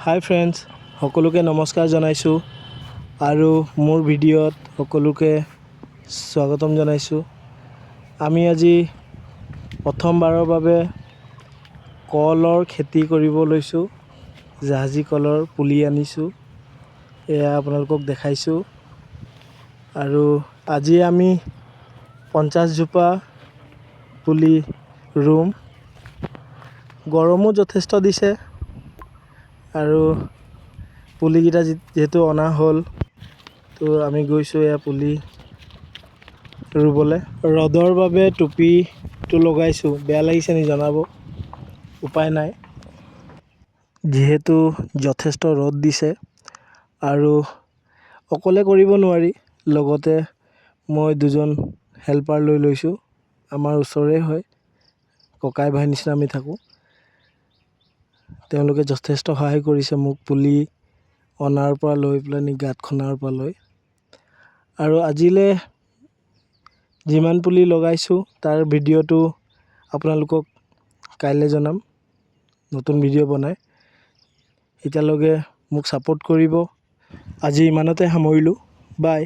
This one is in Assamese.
হাই ফ্ৰেণ্ডছ, সকলোকে নমস্কাৰ জনাইছোঁ আৰু মোৰ ভিডিঅ'ত সকলোকে স্বাগতম জনাইছোঁ। আমি আজি প্ৰথমবাৰৰ বাবে কলৰ খেতি কৰিব লৈছোঁ। জাহাজী কলৰ পুলি আনিছোঁ, এয়া আপোনালোকক দেখাইছোঁ। আৰু আজি আমি 50 জোপা পুলি ৰুম। গৰমো যথেষ্ট দিছে আৰু পুলিকেইটা যিহেতু অনা হ'ল, তো আমি গৈছোঁ এয়া পুলি ৰুবলৈ। ৰ'দৰ বাবে টুপিটো লগাইছোঁ, বেয়া লাগিছে নি জনাব, উপায় নাই। যিহেতু যথেষ্ট ৰ'দ দিছে আৰু অকলে কৰিব নোৱাৰি, লগতে মই দুজন হেল্পাৰ লৈ লৈছোঁ। আমাৰ ওচৰৰে হয়, ককাই ভাই নিচিনা আমি থাকোঁ। তেওঁলোকে যথেষ্ট সহায় কৰিছে মোক, পুলি অনাৰ পৰা লৈ পেলাই গাঁত খন্দাৰ পৰা লৈ। আৰু আজিলৈ যিমান পুলি লগাইছোঁ তাৰ ভিডিঅ'টো আপোনালোকক কাইলৈ জনাম, নতুন ভিডিঅ' বনাই। এতিয়ালৈকে মোক ছাপোৰ্ট কৰিব। আজি ইমানতে সামৰিলোঁ, বাই।